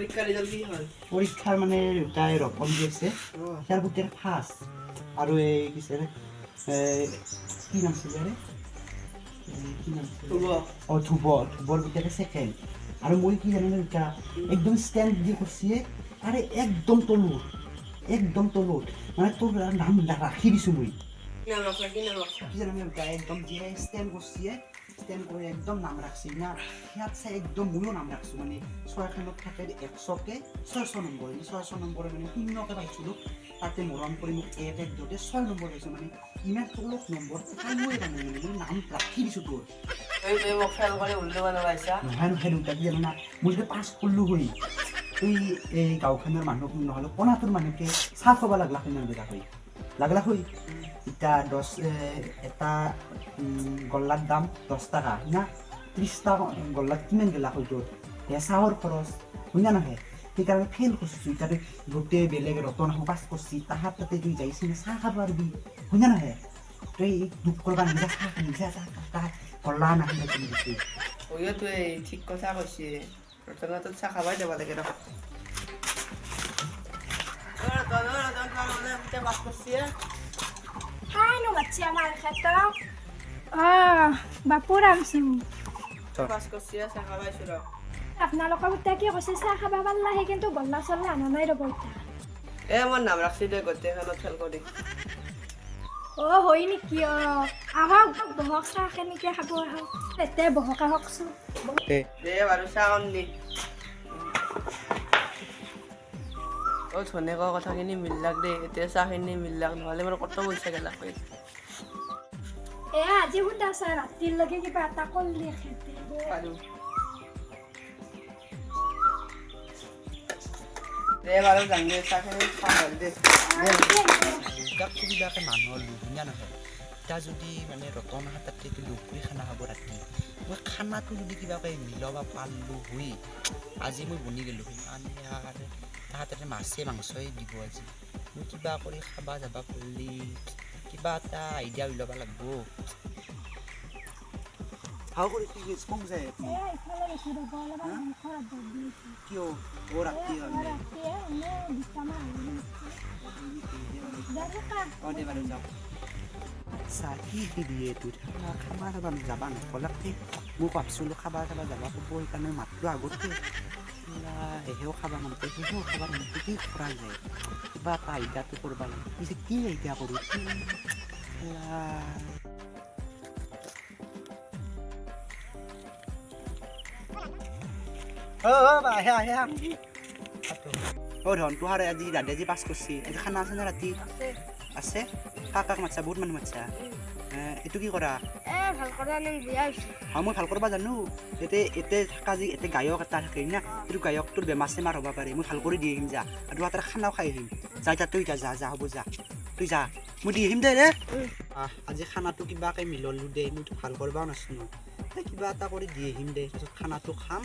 পৰীক্ষাৰ ৰিজাল্ট কি হ'ল পৰীক্ষাৰ মানে তাই ৰপন দি আছে তাৰ গোটেই ফাৰ্ষ্ট আৰু এই কিছে কি নাম আছিল ৰে কি নাম ধুবৰ গোটেই ছেকেণ্ড আৰু মই কি জানো এটা একদম ষ্টেণ্ড দি কৰিছে আৰে একদম তলত মানে তোৰ নাম ৰাখি দিছোঁ মই কি নাম ৰাখছা কি জানো একদম যি ষ্টেণ্ড কৰিছে ষ্টেণ্ড কৰি একদম নাম ৰাখছি না সিয়াত চাই একদম ময়ো নাম ৰাখছোঁ মানে 6খনত থাকে 100কে 600 নম্বৰ 600 নম্বৰে মানে 0কে পাইছিলোঁ তাতে মৰম কৰি মোক 1 দিওঁতে 6 নম্বৰ পাইছোঁ মানে ইমান তলত নম্বৰ মই নাম ৰাখি দিছোঁ তোৰ তই মোক ফেল কৰি উল্টো বনাইছা নহয় দুটা কি জানো না মই যদি পাছ কৰিলোঁ হৈ তুই এই গাঁওখনৰ মানুহ নহ'লে কোনাটোৰ মানুহকে চাহ খাব লাগলা হৈ এতিয়া এটা গল্লাৰ দাম 10 টকা না 30টা গল্লাত কিমান গেলা হৈ তোৰ চাহৰ খৰচ শুনা নহয় সেইকাৰণে ফেইল কৰিছোঁ এতিয়া গোটেই বেলেগ ৰতন পাছ কৰিছি তাহাত তাতে তুই যাইছি চাহ খাব পাৰিবি শুনা নহয় তই দুখ কৰবা নিজা চাহ গল্লা নাহিলে তুমি দিছি তই ঠিক কথা কৈছি ৰতনতো চাহ খাবাই যাব লাগে ৰ পাছ কৰিছি Ano macam mana kata? Bapur amsu. পাছ কৰিছি চাহ খাবাইছো ৰ আপোনালোকৰ বুটা কি কৈছে চাহ খাবা পাল্লা হে কিন্তু গল্লা চল্লা আনা নাই ৰব ইতা মোৰ নাম ৰাখছি দে গোটেইখনত ফেল কৰি হয় নেকি আহক বহক চাহ কেনেকৈ খাব আহক এতে বহক আহকচোন দে বাৰু চাহ কম দি ধনেকৰ কথাখিনি মিলাক দেই এতিয়া চাহখিনি মিলাক নহ'লে মোৰ কত পইচা গেলাক আজি সুধা চাহ ৰাতিলৈকে কিবা এটা কৰিলে খেতে পাৰো দে বাৰু জানি চাহখিনি খাম দে তাক সুবিধাকে মানুহৰ লুভনীয়া নহয় এতিয়া যদি মানে ৰতন হাততে লোভ কৰি খানা খাব ৰাতি মই খানাটো যদি কিবাকৈ মিলাব পাৰলোঁ হৈ আজি মই বনি গ'লোঁ মানে তাহাঁতে মাছে মাংসই দিব আজি মই কিবা কৰি খাব যাব পাৰিলে কিবা এটা আইডিয়া উলিয়াব লাগিব ভাও কৰি কি কম যায় কিয় ৰাতি দে বাৰু যাওঁ আচ্ছা কি দিয়ে তোৰ খাবা চাবা যাবা নকলাকে মই ভাবছিলোঁ খাবা চাবা যাবা ক'ব সেইকাৰণে মাতটো আগতে সেহেও খাবা মনতে সেহেও খাবা মনতে কি কৰা যায় কিবা এটা আইডিয়াটো কৰিব লাগে পিছে কি আইডিয়া কৰোঁ ধনটো হাৰে আজি দাদা আজি পাছ কৰিছে আজি খানা আছে নে ৰাতি আছে কাক মাতছা বহুত মানুহ মাতছা এইটো কি কৰা মই ভাল কৰিব জানো এতে থকা যি এতে গায়ক এটা থাকে না সেইটো গায়কটোৰ বেমাৰ চেমাৰ হ'ব পাৰে মই ভাল কৰি দি আহিম যা আৰু এটা খানাও খাই আহিম যা তই যা হ'ব যা তই যা মই দি আহিম দে আজি খানাটো কিবাকৈ মিললোঁ দে মইতো ভাল কৰিবও নাজানো কিবা এটা কৰি দি আহিম দে তাৰপিছত খানাটো খাম